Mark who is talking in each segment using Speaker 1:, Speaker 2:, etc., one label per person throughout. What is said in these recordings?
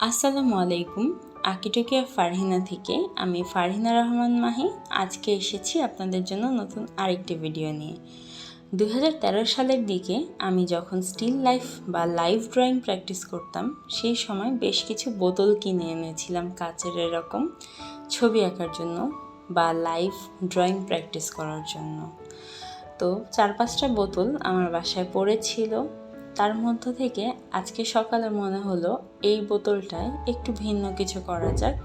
Speaker 1: আসসালামু আলাইকুম। আকিটুকি ফারহিনা থেকে আমি ফারহিনা রহমান মাহি আজকে এসেছি আপনাদের জন্য নতুন আরেকটি ভিডিও নিয়ে। 2013 সালের দিকে আমি যখন স্টিল লাইফ বা লাইভ ড্রয়িং প্র্যাকটিস করতাম সেই সময় বেশ কিছু বোতল কিনে এনেছিলাম কাচের এরকম ছবি আঁকার জন্য বা লাইভ ড্রয়িং প্র্যাকটিস করার জন্য। তো 4-5টা বোতল আমার বাসায় পড়েছিল। তার মধ্য থেকে আজকে সকালে মনে হলো এই বোতলটায় একটু ভিন্ন কিছু করা যাক,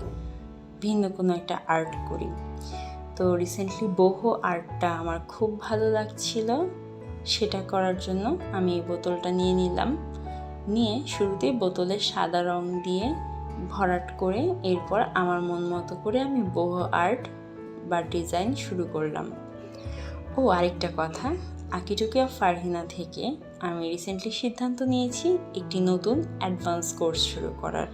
Speaker 1: ভিন্ন কোনো একটা আর্ট করি। তো রিসেন্টলি বহু আর্টটা আমার খুব ভালো লাগছিল, সেটা করার জন্য আমি এই বোতলটা নিয়ে নিলাম। নিয়ে শুরুতেই বোতলে সাদা রং দিয়ে ভরাট করে এরপর আমার মন মতো করে আমি বহু আর্ট বা ডিজাইন শুরু করলাম। ও আরেকটা কথা, আকিটুকি ফারহিনা থেকে আমি রিসেন্টলি সিদ্ধান্ত নিয়েছি একটি নতুন অ্যাডভান্স কোর্স শুরু করার।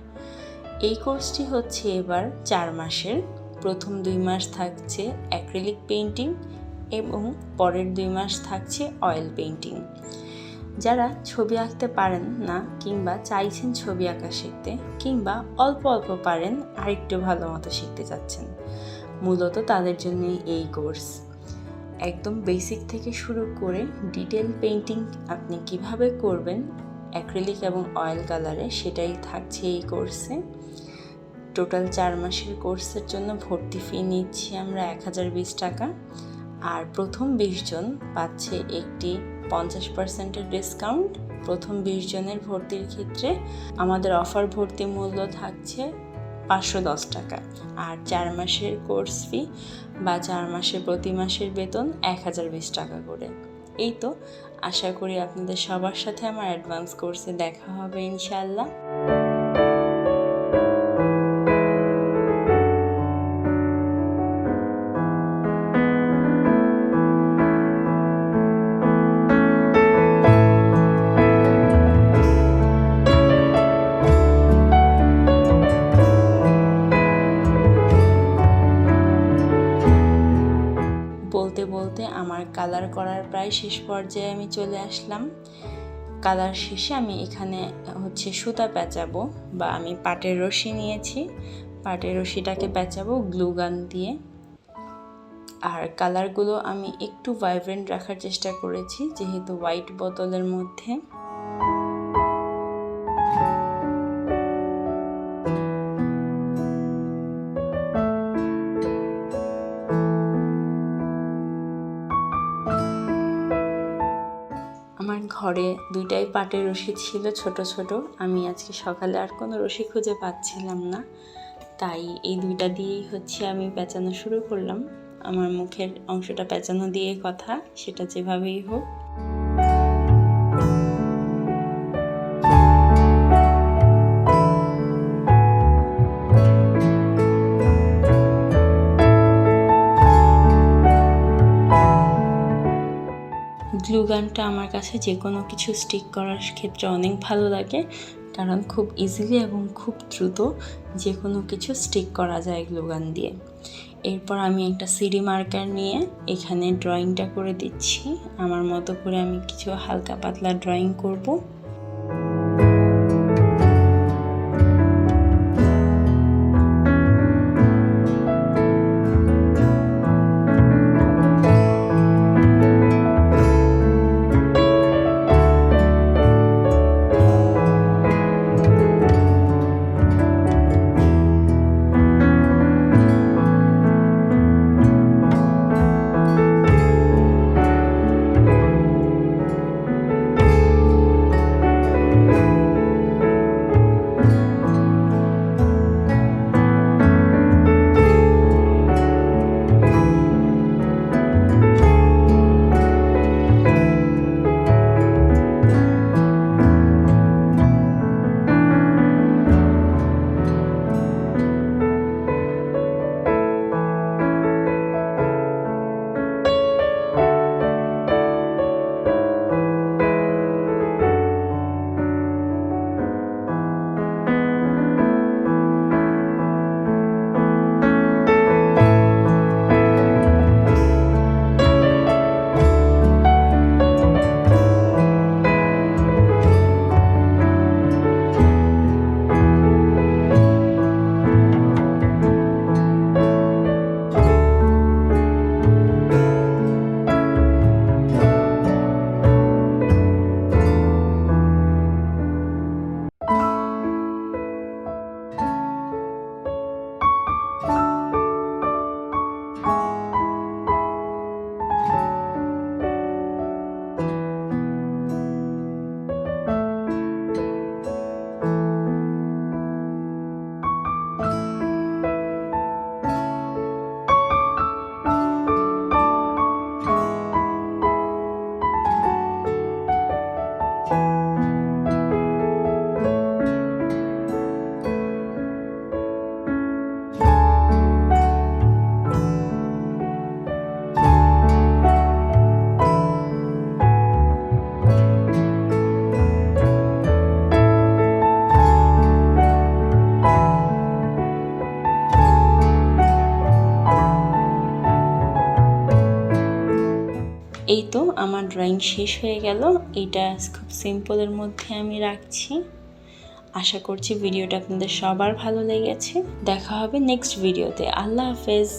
Speaker 1: এই কোর্সটি হচ্ছে এবার 4 মাসের। প্রথম 2 মাস থাকছে অ্যাক্রিলিক পেইন্টিং এবং পরের 2 মাস থাকছে অয়েল পেইন্টিং। যারা ছবি আঁকতে পারেন না কিংবা চাইছেন ছবি আঁকা শিখতে কিংবা অল্প অল্প পারেন আরেকটু ভালো মতো শিখতে চাচ্ছেন, মূলত তাদের জন্যই এই কোর্স। একদম বেসিক থেকে শুরু করে ডিটেল পেইন্টিং আপনি কিভাবে করবেন অ্যাক্রিলিক এবং অয়েল কালারে সেটাই থাকছে এই কোর্সে। টোটাল 4 মাসের কোর্সের জন্য ভর্তি ফি নিচ্ছি আমরা 1020 টাকা। আর প্রথম 20 জন পাচ্ছে একটি 50% ডিসকাউন্ট। প্রথম 20 জনের ভর্তির ক্ষেত্রে আমাদের অফার ভর্তি মূল্য থাকছে 510 টাকা। আর 4 মাসের কোর্স ফি বা 4 মাসের প্রতি মাসের বেতন 1020 টাকা করে। এই তো, আশা করি আপনাদের সবার সাথে আমার অ্যাডভান্স কোর্সে দেখা হবে ইনশাআল্লাহ। বলতে বলতে আমার কালার করার প্রায় শেষ পর্যায়ে আমি চলে আসলাম। কালার শেষে আমি এখানে সুতা পেঁচাবো বা আমি পাটের রশি নিয়েছি, পাটের রশিটাকে পেঁচাবো গ্লু গান দিয়ে। আর কালারগুলো আমি একটু ভাইব্রেন্ট রাখার চেষ্টা করেছি যেহেতু হোয়াইট বোতলের মধ্যে। আমার ঘরে 2টাই পাটের রশি ছিল ছোট ছোট। আমি আজকে সকালে আর কোনো রশি খুঁজে পাচ্ছিলাম না, তাই এই 2টা দিয়েই আমি পেঁচানো শুরু করলাম। আমার মুখের অংশটা পেঁচানো দিয়ে কথা, সেটা যেভাবেই হোক। গ্লু গানটা আমার কাছে যে কোনো কিছু স্টিক করার ক্ষেত্রে অনেক ভালো লাগে, কারণ খুব ইজিলি এবং খুব দ্রুত যে কোনো কিছু স্টিক করা যায় গ্লু গান দিয়ে। এরপর আমি একটা সিডি মার্কার নিয়ে এখানে ড্রয়িংটা করে দিচ্ছি। আমার মতো করে আমি কিছু হালকা পাতলা ড্রয়িং করব। এই তো আমার ড্রয়িং শেষ হয়ে গেল। এটা খুব সিম্পলের মধ্যে আমি রাখছি। আশা করছি ভিডিওটা আপনাদের সবার ভালো লেগেছে। দেখা হবে নেক্সট ভিডিওতে। আল্লাহ হাফেজ।